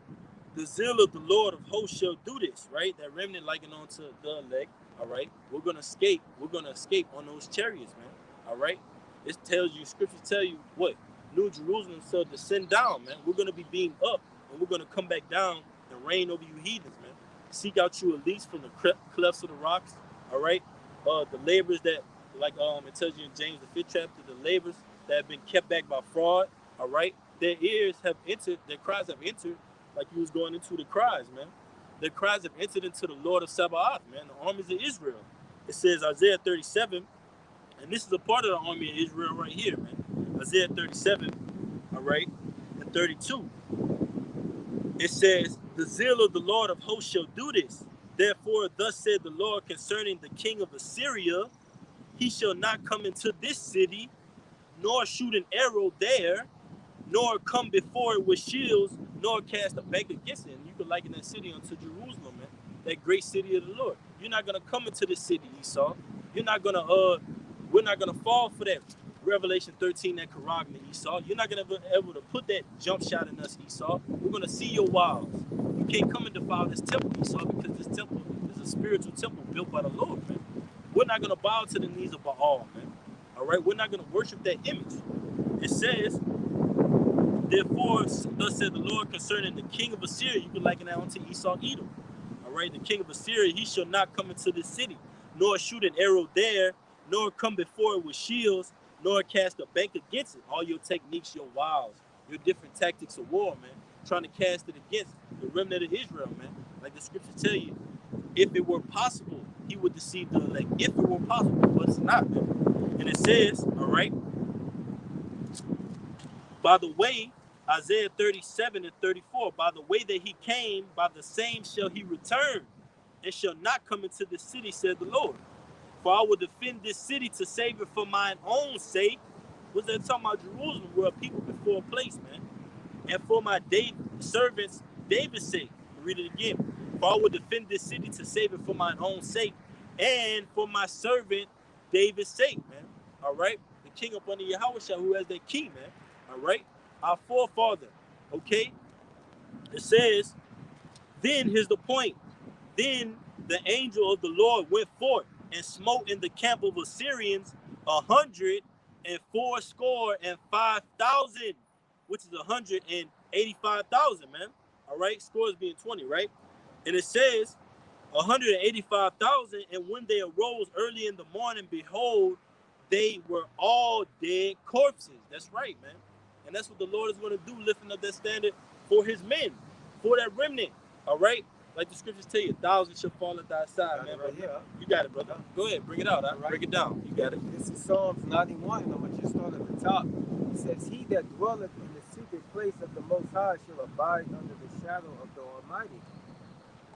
the zeal of the Lord of hosts shall do this." Right? That remnant likened onto the elect. All right, we're gonna escape. We're gonna escape on those chariots, man. All right. It tells you, scriptures tell you what New Jerusalem shall descend down, man. We're gonna be beamed up, and we're gonna come back down and reign over you heathens, man. Seek out you elites from the clefts of the rocks. All right. The laborers that, like it tells you in James the 5th chapter, the laborers that have been kept back by fraud. All right. Their ears have entered. Their cries have entered, like you was going into the cries, man. Their cries have entered into the Lord of Sabaoth, man, the armies of Israel. It says Isaiah 37, and this is a part of the army of Israel right here, man. Isaiah 37, all right, and 32. It says, "The zeal of the Lord of hosts shall do this. Therefore, thus said the Lord concerning the king of Assyria, he shall not come into this city, nor shoot an arrow there, nor come before it with shields, nor cast a bank against it." And you can liken that city unto Jerusalem, man. That great city of the Lord. You're not gonna come into this city, Esau. You're not gonna we're not gonna fall for that Revelation 13, that Karagman, Esau. You're not gonna be able to put that jump shot in us, Esau. We're gonna see your wiles. You can't come and defile this temple, Esau, because this temple is a spiritual temple built by the Lord, man. We're not gonna bow to the knees of Baal, man. All right, we're not gonna worship that image. It says, "Therefore, thus said the Lord concerning the king of Assyria," you can liken that unto Esau, Edom. All right, the king of Assyria, he shall not come into this city, nor shoot an arrow there, nor come before it with shields, nor cast a bank against it. All your techniques, your wiles, your different tactics of war, man, trying to cast it against the remnant of Israel, man. Like the scriptures tell you, if it were possible, he would deceive the elect. If it were possible, but it's not, man. And it says, all right, by the way, Isaiah 37 and 34, "By the way that he came, by the same shall he return, and shall not come into the city, said the Lord. For I will defend this city to save it for mine own sake." Was that talking about Jerusalem, where a people before a place, man? "And for my servants David's sake." Read it again. "For I will defend this city to save it for mine own sake, and for my servant David's sake," man. All right? The king up under Yahweh, who has that key, man. All right? Our forefather. Okay? It says, then here's the point. "Then the angel of the Lord went forth and smote in the camp of Assyrians 185,000, which is 185,000, man. All right, scores being 20, right? And it says 185,000, and when they arose early in the morning, behold, they were all dead corpses." That's right, man. And that's what the Lord is going to do, lifting up that standard for his men, for that remnant. All right? Like the scriptures tell you, 1,000 shall fall at thy side, man. Right here. You got it, brother. Go ahead, bring it out. Right. Break it down. You got it. This is Psalms 91, and I'm going to just start at the top. It says, "He that dwelleth in the secret place of the Most High shall abide under the shadow of the Almighty.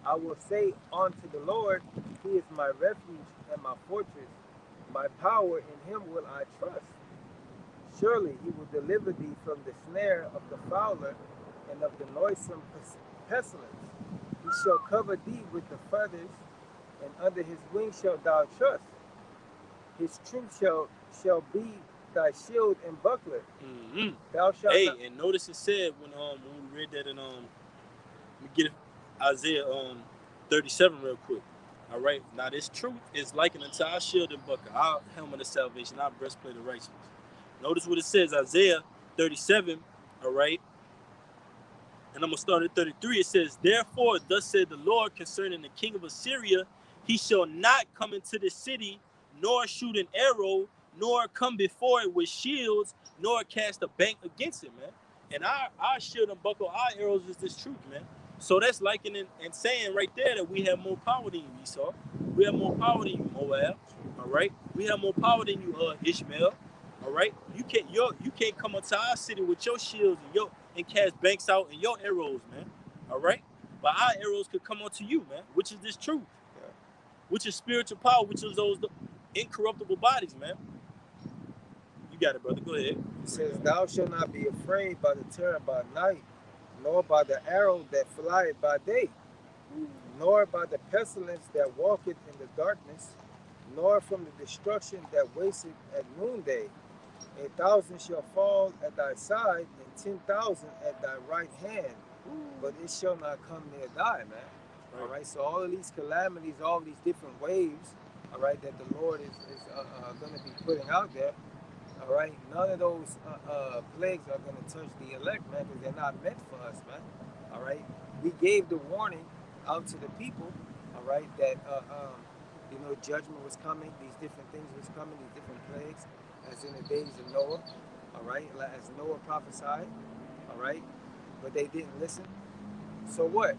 I will say unto the Lord, He is my refuge and my fortress. My power, in him will I trust. Surely he will deliver thee from the snare of the fowler and of the noisome pestilence. He shall cover thee with the feathers, and under his wings shalt thou trust. His truth shall be thy shield and buckler. Mm-hmm. Thou shalt Hey, not..." and notice it said when we read that in we get Isaiah 37 real quick. All right, now this truth is likened unto our shield and buckler, our helmet of salvation, our breastplate of righteousness. Notice what it says, Isaiah 37, all right? And I'm going to start at 33. It says, "Therefore, thus said the Lord concerning the king of Assyria, he shall not come into the city, nor shoot an arrow nor come before it with shields, nor cast a bank against it, man. And our shield and buckle, our arrows is this truth, man. So that's likening and saying right there that we have more power than you, Esau. We have more power than you, Moab. All right. We have more power than you, Ishmael. All right. You can't come up to our city with your shields and cast banks out and your arrows, man. All right. But our arrows could come onto you, man, which is this truth, Yeah. which is spiritual power, which is those incorruptible bodies, man. You got it, brother. Go ahead. It says, "Thou shalt not be afraid by the terror by night, nor by the arrow that flieth by day, nor by the pestilence that walketh in the darkness, nor from the destruction that wasteth at noonday. 1,000 shall fall at thy side, and 10,000 at thy right hand, but it shall not come near thy," man. All right. So all of these calamities, all these different waves, all right, that the Lord is going to be putting out there. All right, none of those plagues are going to touch the elect, man, because they're not meant for us, man. All right, we gave the warning out to the people, all right, that judgment was coming, these different things was coming, these different plagues, as in the days of Noah, all right, as Noah prophesied, all right, but they didn't listen. So what?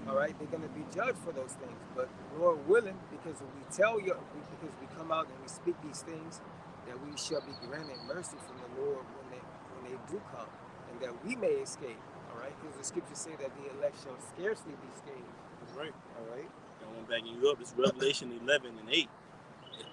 All right, they're going to be judged for those things. But Lord willing, because because we come out and we speak these things, that we shall be granted mercy from the Lord when they do come, and that we may escape. All right, because the scriptures say that the elect shall scarcely be saved. That's right. All right. I want backing you up. It's Revelation 11:8.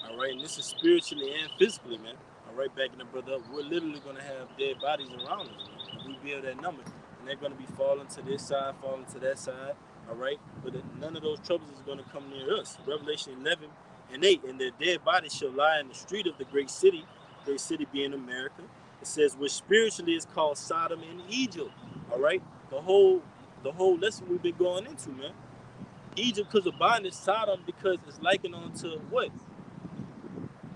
All right, and this is spiritually and physically, man. All right, backing the brother up. We're literally gonna have dead bodies around us, man. And we build that number, and they're gonna be falling to this side, falling to that side. All right, but none of those troubles is gonna come near us. Revelation 11:8. And their dead bodies shall lie in the street of the great city being America. It says, which spiritually is called Sodom and Egypt. All right, the whole lesson we've been going into, man. Egypt because of bondage, Sodom because it's likened on to what?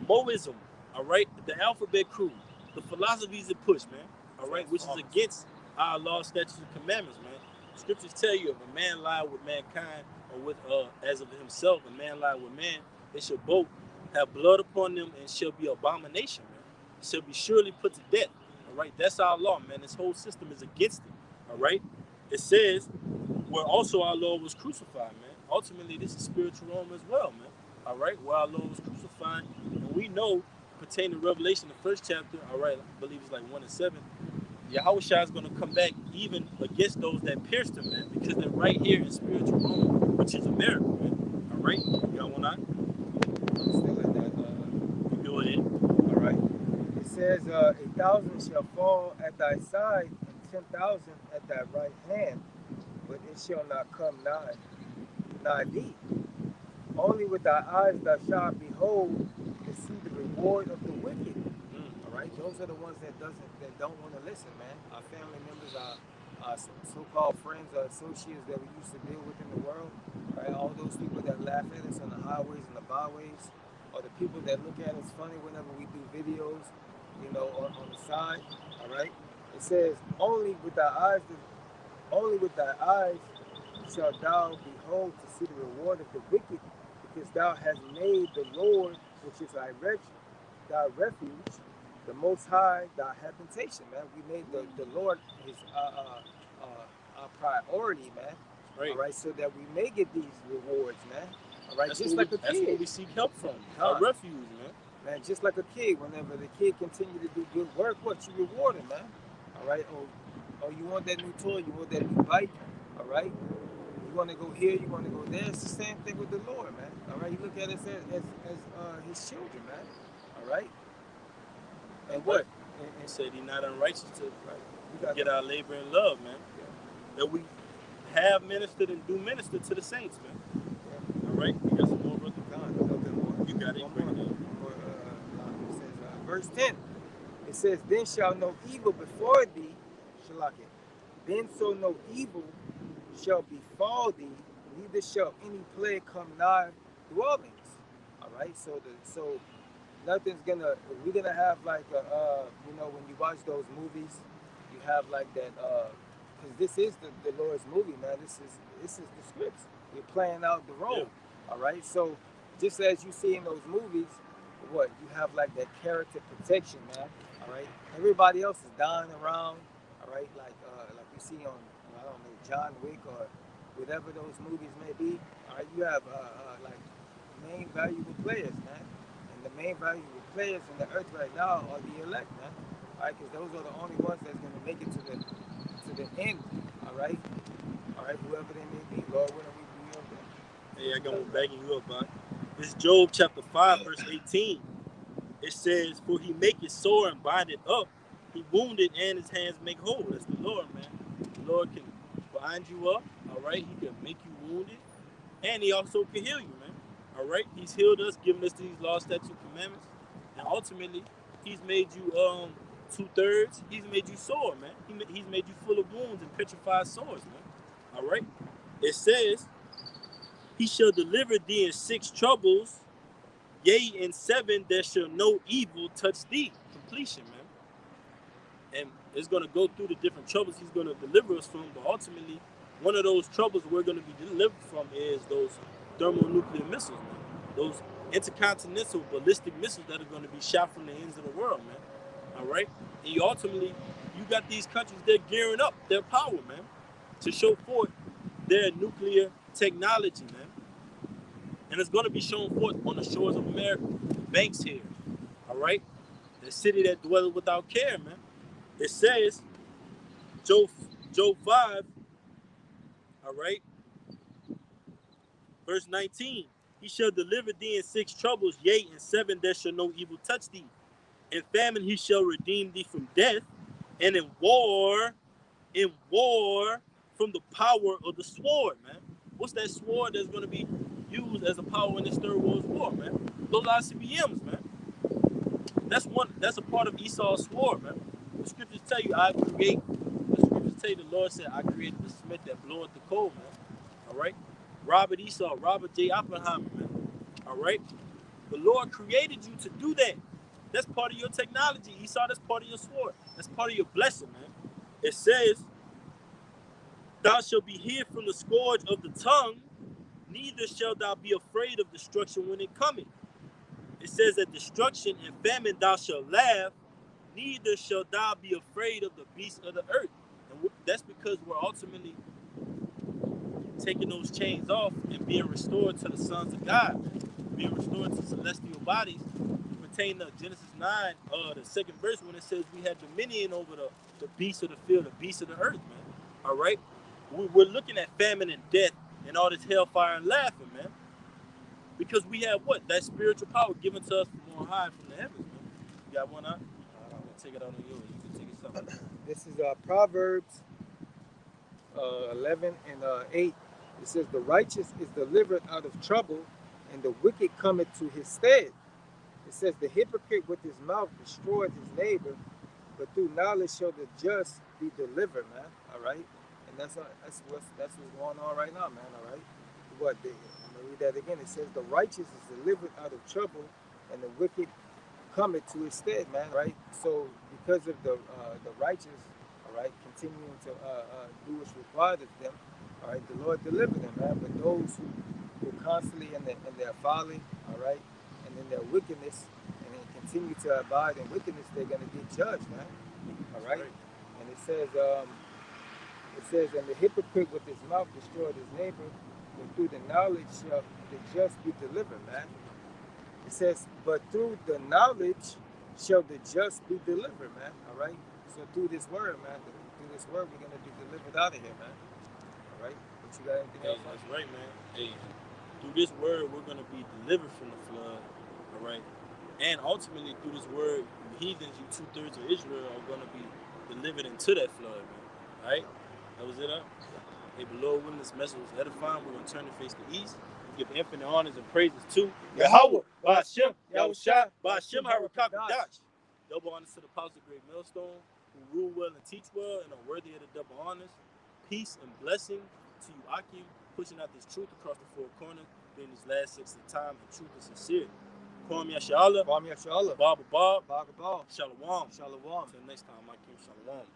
Moism, all right? The alphabet crew, the philosophies it push, man, all right? Which is against our law, statutes, and commandments, man. Scriptures tell you if a man lie with mankind or with as of himself, a man lie with man, they shall both have blood upon them and shall be abomination, man. It shall be surely put to death, all right? That's our law, man. This whole system is against it, all right? It says where also our Lord was crucified, man. Ultimately, this is spiritual Rome as well, man. All right, where our Lord was crucified, and we know pertaining to Revelation, the first chapter. All right, I believe it's like 1-7. Yahushua is going to come back even against those that pierced him, man, because they're right here in spiritual Rome, which is America, man. All right, y'all want on? I'm still in that. You go ahead. All right. It says, 1,000 shall fall at thy side, and 10,000 at thy right hand, but it shall not come nigh thee. Only with thy eyes thou shalt behold to see the reward of the wicked. All right, those are the ones that don't want to listen, man. Our family members, our so-called friends, our associates that we used to deal with in the world. Right, all those people that laugh at us on the highways and the byways, or the people that look at us funny whenever we do videos, on the side. All right, it says only with thy eyes shalt thou behold to see the reward of the wicked, because thou hast made the Lord, which is thy refuge, the Most High, thy habitation, man. We made the Lord his our priority, man. Right. All right, so that we may get these rewards, man. All right, That's just like a kid. That's where we seek help from. Our refuge, man. Man, just like a kid. Whenever the kid continue to do good work, what you reward him, man. All right. Oh, you want that new toy? You want that new bike? All right. You want to go here? You want to go there? It's the same thing with the Lord, man. All right. You look at us as his children, man. All right. And what? He said he's not unrighteous to get our labor in love, man. Yeah. That we have ministered and do minister to the saints, man. Yeah. All right. You got some more, brother? You got it. It says, verse 10. It says, then shall no evil before thee, Shalakah. Then so no evil shall befall thee, neither shall any plague come nigh dwellings. All right, so nothing's we're gonna have like when you watch those movies, you have like that because this is the Lord's movie, man. This is the scripts. We're playing out the role. Yeah. All right, so just as you see in those movies, what you have like that character protection, man. All right, everybody else is dying around. All right, like you see on I don't know John Wick or whatever those movies may be. All right, you have like main valuable players, man, and the main valuable players in the earth right now are the elect, man. All right, because those are the only ones that's gonna make it to the end. All right, whoever they may be, Lord, when we be of them. Hey, I got one backing you up, bud. This is Job chapter 5, verse 18. It says, "For he maketh sore and bind it up. He wounded and his hands make whole." That's the Lord, man. The Lord can bind you up, all right? He can make you wounded, and he also can heal you, man. All right? He's healed us, given us these law, statute, commandments, and ultimately, he's made you 2/3. He's made you sore, man. He's made you full of wounds and petrified sores, man. All right? It says, "He shall deliver thee in 6 troubles. Yea, in 7 there shall no evil touch thee." Completion, man. And it's going to go through the different troubles he's going to deliver us from, but ultimately, one of those troubles we're going to be delivered from is those thermonuclear missiles, man. Those intercontinental ballistic missiles that are going to be shot from the ends of the world, man. All right? And you got these countries, they're gearing up their power, man, to show forth their nuclear technology, man. And it's going to be shown forth on the shores of America, banks here, all right? The city that dwelleth without care, man. It says, Job 5, all right, verse 19, "He shall deliver thee in 6 troubles, yea, in 7 there shall no evil touch thee. In famine he shall redeem thee from death, and in war from the power of the sword," man. What's that sword that's going to be used as a power in this third world war, man? Those ICBMs, man. That's a part of Esau's sword, man. The scriptures tell you, the Lord said, "I created the smith that bloweth the coal," man. All right? Robert J. Oppenheimer, man. All right? The Lord created you to do that. That's part of your technology, Esau. That's part of your sword. That's part of your blessing, man. It says, "Thou shalt be hid from the scourge of the tongue, neither shalt thou be afraid of destruction when it cometh." It says that destruction and famine thou shalt laugh, neither shalt thou be afraid of the beasts of the earth. And that's because we're ultimately taking those chains off and being restored to the sons of God, being restored to celestial bodies. Pertaining to Genesis 9, the 2nd verse, when it says we have dominion over the beasts of the field, the beasts of the earth, man. All right? We're looking at famine and death and all this hellfire and laughing, man. Because we have what? That spiritual power given to us from on high, from the heavens, man. You got one on? I'm going to take it out on you. You can take it something. This is Proverbs 11 and 8. It says, "The righteous is delivered out of trouble, and the wicked cometh to his stead." It says, "The hypocrite with his mouth destroys his neighbor, but through knowledge shall the just be delivered," man. All right, and that's what's going on right now, man. All right, I'm gonna read that again. It says, "The righteous is delivered out of trouble, and the wicked cometh to his stead," man. Right. So because of the righteous, all right, continuing to do what's required of them, all right, the Lord delivered them, man. But those who constantly in their folly, all right, and in their wickedness, and then continue to abide in wickedness, they're going to get judged, man. All right? And it says, "And the hypocrite with his mouth destroyed his neighbor, but through the knowledge shall the just be delivered," man. It says, "But through the knowledge shall the just be delivered," man. All right? So through this word, man, through this word, we're going to be delivered out of here, man. All right? But you got anything else? That's right, man. Hey, through this word, we're going to be delivered from the flood, all right? And ultimately, through this word, you heathens, you 2/3 of Israel, are going to be delivered into that flood, man. All right? That was it, huh? Hey, but Lord, when this message was edifying, we're going to turn and face the east. Give infinite honors and praises to Yahweh, Ba'ashem, Yahushua, Ba'ashem, Harakakadash. Double honors to the Apostle Great Millstone, who rule well and teach well and are worthy of the double honors. Peace and blessing to you, Akim, pushing out this truth across the 4 corners during these last 60 times, and truth is sincere. Kwame Yashala, Kwame Yashala, Baba Bob, Baba Bob, Shalom. Shalom. Until next time, Akim, Shalom.